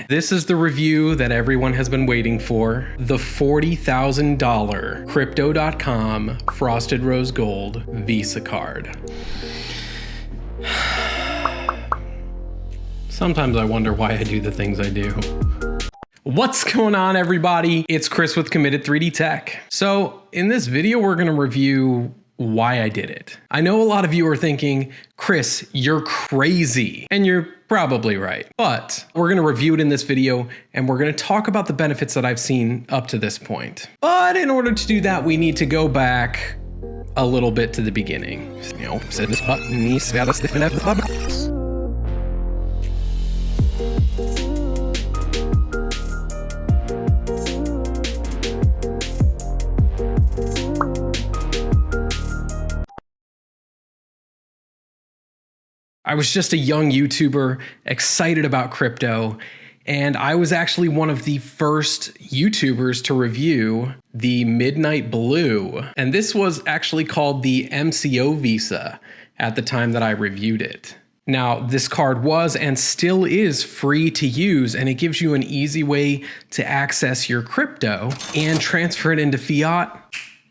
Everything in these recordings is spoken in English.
this is the review that everyone has been waiting for. The $40,000 Crypto.com Frosted Rose Gold Visa card. Sometimes I wonder why I do the things I do. What's going on, everybody? It's Chris with Committed 3D Tech. So in this video, we're gonna review why I did it. I know a lot of you are thinking, Chris, you're crazy. And you're probably right. But we're gonna review it in this video and we're gonna talk about the benefits that I've seen up to this point. But in order to do that, we need to go back a little bit to the beginning. I was just a young YouTuber, excited about crypto, and I was actually one of the first YouTubers to review the Midnight Blue. And this was actually called the CRO Visa at the time that I reviewed it. Now, this card was and still is free to use, and it gives you an easy way to access your crypto and transfer it into fiat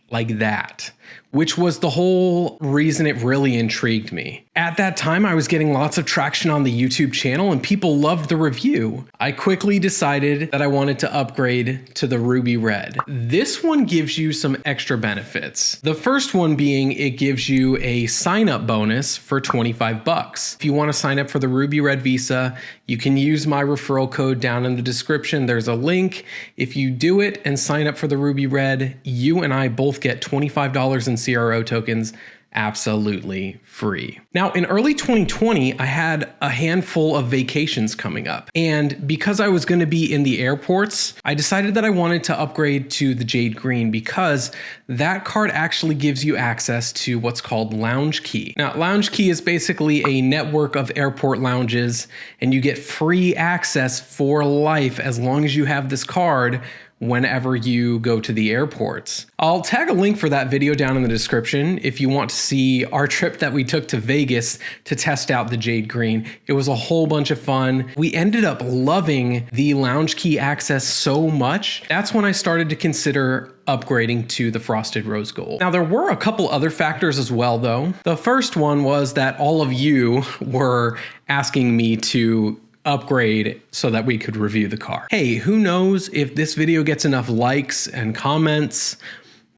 like that, which was the whole reason it really intrigued me. At that time, I was getting lots of traction on the YouTube channel and people loved the review. I quickly decided that I wanted to upgrade to the Ruby Red. This one gives you some extra benefits. The first one being it gives you a sign-up bonus for 25 bucks. If you want to sign up for the Ruby Red Visa, you can use my referral code down in the description. There's a link. If you do it and sign up for the Ruby Red, you and I both get $25 in CRO tokens absolutely free. Now, in early 2020, I had a handful of vacations coming up. And because I was going to be in the airports, I decided that I wanted to upgrade to the Jade Green because that card actually gives you access to what's called LoungeKey. Now, LoungeKey is basically a network of airport lounges, and you get free access for life as long as you have this card whenever you go to the airports. I'll tag a link for that video down in the description if you want to see our trip that we took to Vegas to test out the Jade Green. It was a whole bunch of fun. We ended up loving the LoungeKey access so much. That's when I started to consider upgrading to the Frosted Rose Gold. Now, there were a couple other factors as well, though. The first one was that all of you were asking me to upgrade so that we could review the card. Hey, who knows if this video gets enough likes and comments,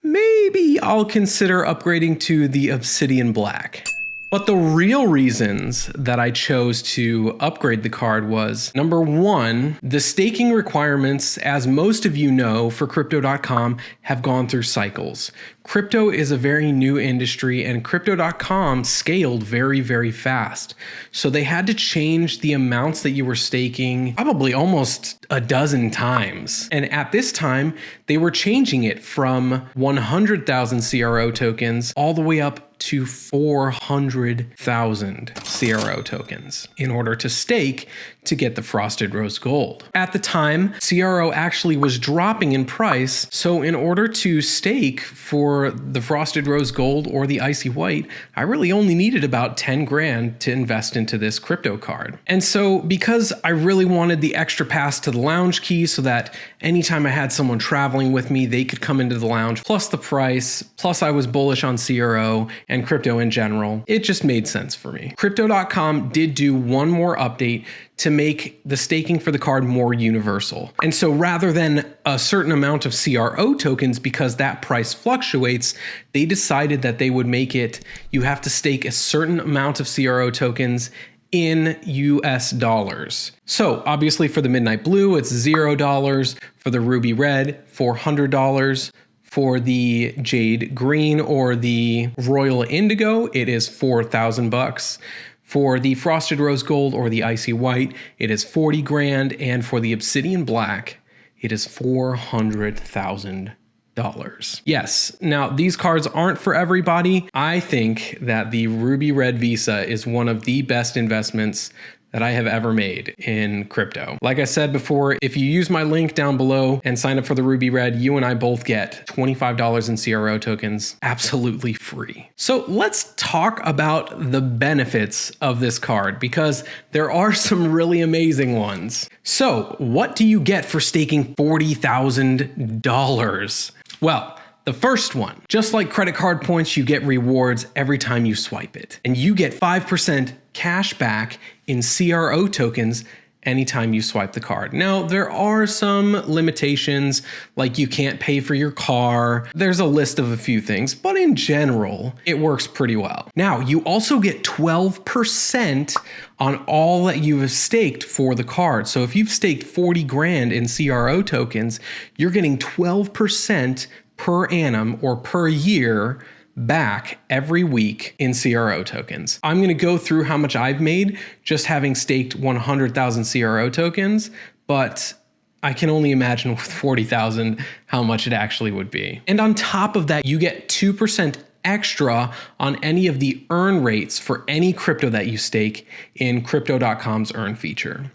maybe I'll consider upgrading to the Obsidian Black. But the real reasons that I chose to upgrade the card was, number one, the staking requirements, as most of you know, for Crypto.com have gone through cycles. Crypto is a very new industry and Crypto.com scaled very, very fast. So they had to change the amounts that you were staking probably almost a dozen times. And at this time, they were changing it from 100,000 CRO tokens all the way up to 400,000 CRO tokens in order to stake to get the Frosted Rose Gold. At the time, CRO actually was dropping in price, so in order to stake for the Frosted Rose Gold or the Icy White, I really only needed about 10 grand to invest into this crypto card. And so because I really wanted the extra pass to the LoungeKey so that anytime I had someone traveling with me, they could come into the lounge, plus the price, plus I was bullish on CRO and crypto in general, it just made sense for me. Crypto.com did do one more update to make the staking for the card more universal. And so rather than a certain amount of CRO tokens, because that price fluctuates, they decided that they would make it, you have to stake a certain amount of CRO tokens in US dollars. So obviously for the Midnight Blue, it's $0. For the Ruby Red, $400. For the Jade Green or the Royal Indigo, it is 4,000 bucks. For the Frosted Rose Gold or the Icy White, it is 40 grand. And for the Obsidian Black, it is $400,000. Yes, now these cards aren't for everybody. I think that the Ruby Red Visa is one of the best investments that I have ever made in crypto. Like I said before, if you use my link down below and sign up for the Ruby Red, you and I both get $25 in CRO tokens absolutely free. So let's talk about the benefits of this card because there are some really amazing ones. So what do you get for staking $40,000? Well, the first one, just like credit card points, you get rewards every time you swipe it. And you get 5% cash back in CRO tokens anytime you swipe the card. Now, there are some limitations, like you can't pay for your car. There's a list of a few things, but in general, it works pretty well. Now, you also get 12% on all that you have staked for the card. So if you've staked 40 grand in CRO tokens, you're getting 12% per annum or per year back every week in CRO tokens. I'm going to go through how much I've made just having staked 100,000 CRO tokens, but I can only imagine with 40,000 how much it actually would be. And on top of that, you get 2% extra on any of the earn rates for any crypto that you stake in Crypto.com's earn feature.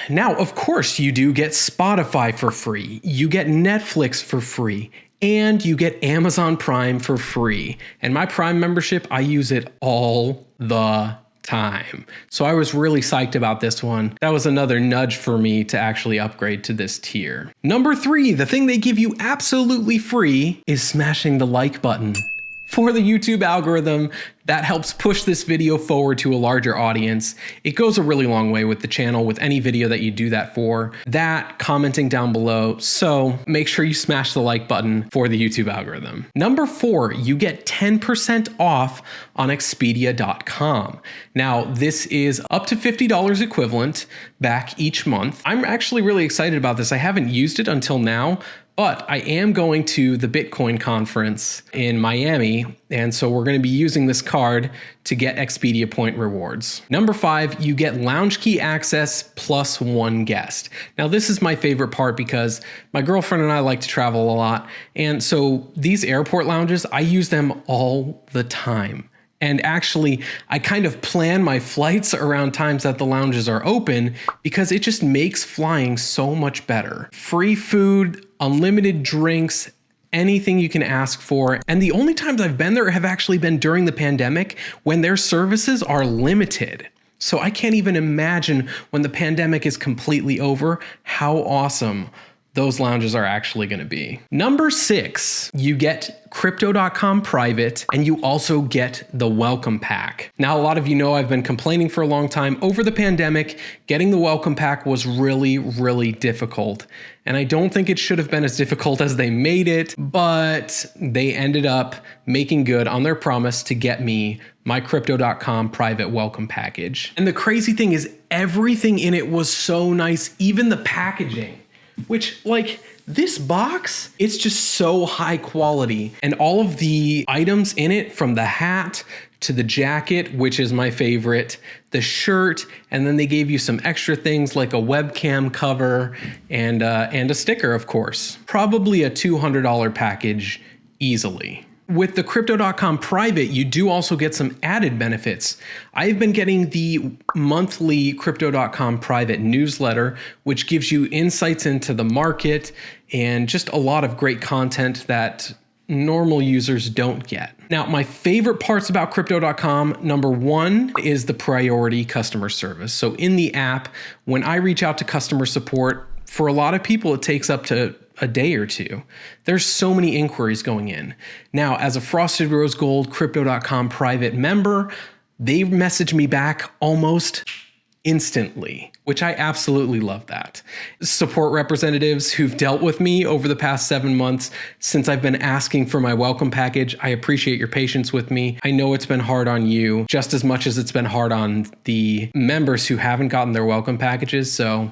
Now, of course, you do get Spotify for free. You get Netflix for free. And you get Amazon Prime for free. And my Prime membership, I use it all the time. So I was really psyched about this one. That was another nudge for me to actually upgrade to this tier. Number 3, the thing they give you absolutely free is smashing the like button. For the YouTube algorithm, that helps push this video forward to a larger audience. It goes a really long way with the channel, with any video that you do that for. That, commenting down below, so make sure you smash the like button for the YouTube algorithm. Number 4, you get 10% off on Expedia.com. Now, this is up to $50 equivalent back each month. I'm actually really excited about this. I haven't used it until now, but I am going to the Bitcoin conference in Miami, and so we're going to be using this card to get Expedia point rewards. Number 5, you get LoungeKey access plus 1 guest. Now, this is my favorite part because my girlfriend and I like to travel a lot, and so these airport lounges, I use them all the time. And actually, I kind of plan my flights around times that the lounges are open because it just makes flying so much better. Free food, unlimited drinks, anything you can ask for. And the only times I've been there have actually been during the pandemic when their services are limited. So I can't even imagine when the pandemic is completely over how awesome those lounges are actually going to be. Number 6, you get Crypto.com Private, and you also get the welcome pack. Now, a lot of you know I've been complaining for a long time. Over the pandemic, getting the welcome pack was really, really difficult. And I don't think it should have been as difficult as they made it, but they ended up making good on their promise to get me my Crypto.com Private welcome package. And the crazy thing is everything in it was so nice, even the packaging. Which, like, this box, it's just so high quality. And all of the items in it, from the hat to the jacket, which is my favorite, the shirt, and then they gave you some extra things like a webcam cover and a sticker, of course. Probably a $200 package easily. With the Crypto.com Private, you do also get some added benefits. I've been getting the monthly Crypto.com Private newsletter, which gives you insights into the market and just a lot of great content that normal users don't get. Now, my favorite parts about Crypto.com, number 1 is the priority customer service. So in the app, when I reach out to customer support, for a lot of people, it takes up to a day or two. There's so many inquiries going in. Now, as a Frosted Rose Gold Crypto.com Private member, they message me back almost instantly, which I absolutely love that. Support representatives who've dealt with me over the past 7 months since I've been asking for my welcome package, I appreciate your patience with me. I know it's been hard on you just as much as it's been hard on the members who haven't gotten their welcome packages, so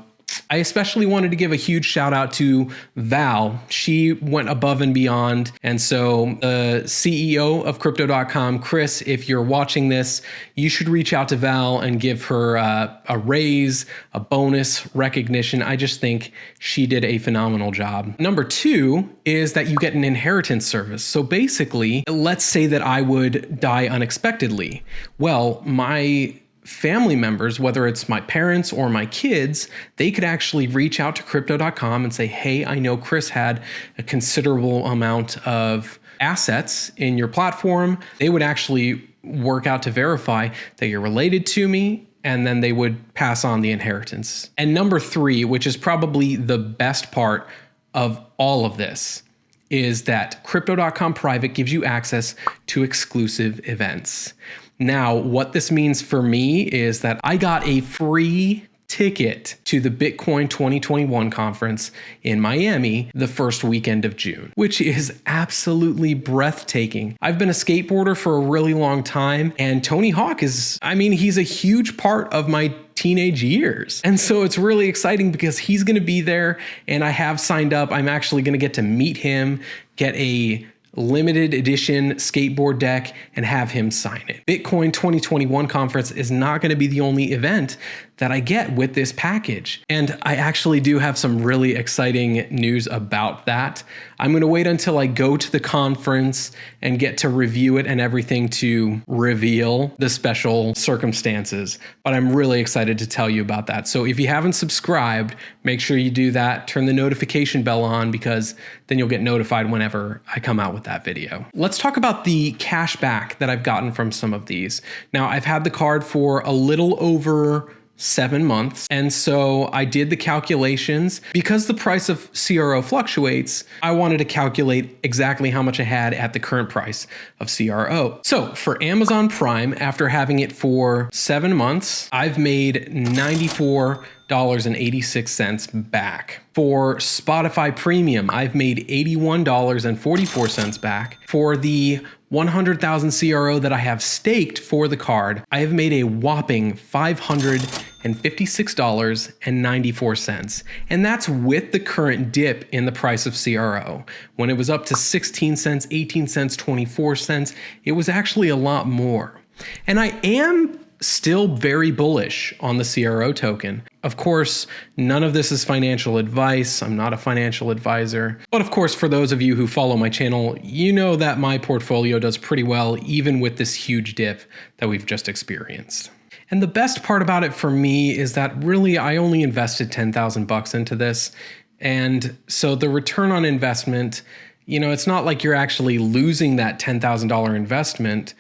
I especially wanted to give a huge shout out to Val. She went above and beyond. And so the CEO of Crypto.com, Chris, if you're watching this, you should reach out to Val and give her a raise, a bonus, recognition. I just think she did a phenomenal job. Number 2 is that you get an inheritance service. So basically, let's say that I would die unexpectedly. Well, my family members, whether it's my parents or my kids, they could actually reach out to Crypto.com and say, hey, I know Chris had a considerable amount of assets in your platform. They would actually work out to verify that you're related to me, and then they would pass on the inheritance. And number 3, which is probably the best part of all of this, is that Crypto.com Private gives you access to exclusive events. Now, what this means for me is that I got a free ticket to the Bitcoin 2021 conference in Miami the first weekend of June, which is absolutely breathtaking. I've been a skateboarder for a really long time, and Tony Hawk he's a huge part of my teenage years. And so it's really exciting because he's going to be there, and I have signed up. I'm actually going to get to meet him, get a limited edition skateboard deck, and have him sign it. Bitcoin 2021 conference is not going to be the only event that I get with this package. And I actually do have some really exciting news about that. I'm going to wait until I go to the conference and get to review it and everything to reveal the special circumstances. But I'm really excited to tell you about that. So if you haven't subscribed, make sure you do that. Turn the notification bell on, because then you'll get notified whenever I come out with that video. Let's talk about the cash back that I've gotten from some of these. Now, I've had the card for a little over 7 months. And so I did the calculations. Because the price of CRO fluctuates, I wanted to calculate exactly how much I had at the current price of CRO. So for Amazon Prime, after having it for 7 months, I've made $94.86 back. For Spotify Premium, I've made $81.44 back. For the 100,000 CRO that I have staked for the card, I have made a whopping $556.94. And that's with the current dip in the price of CRO. When it was up to 16 cents, 18 cents, 24 cents, it was actually a lot more. And I am still very bullish on the CRO token. Of course, none of this is financial advice. I'm not a financial advisor. But of course, for those of you who follow my channel, you know that my portfolio does pretty well, even with this huge dip that we've just experienced. And the best part about it for me is that really I only invested 10,000 bucks into this. And so the return on investment, it's not like you're actually losing that $10,000 investment.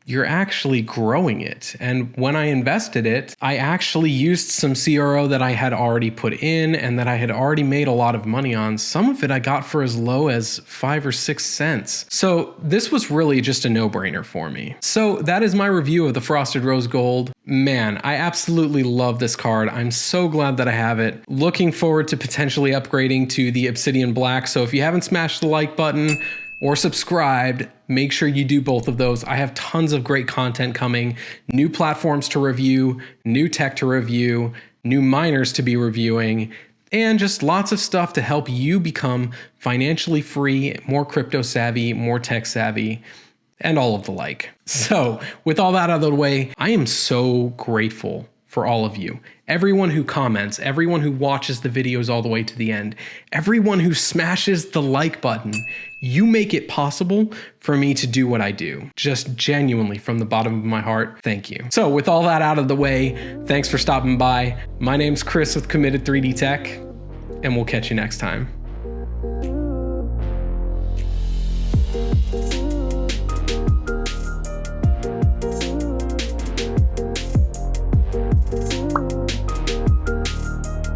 You're actually growing it. And when I invested it, I actually used some CRO that I had already put in and that I had already made a lot of money on. Some of it I got for as low as 5 or 6 cents. So this was really just a no-brainer for me. So that is my review of the Frosted Rose Gold. Man, I absolutely love this card. I'm so glad that I have it. Looking forward to potentially upgrading to the Obsidian Black. So if you haven't smashed the like button or subscribed, make sure you do both of those. I have tons of great content coming, new platforms to review, new tech to review, new miners to be reviewing, and just lots of stuff to help you become financially free, more crypto savvy, more tech savvy, and all of the like. So with all that out of the way, I am so grateful for all of you. Everyone who comments, everyone who watches the videos all the way to the end, everyone who smashes the like button. You make it possible for me to do what I do. Just genuinely from the bottom of my heart, thank you. So with all that out of the way, thanks for stopping by. My name's Chris with Committed 3D Tech, and we'll catch you next time.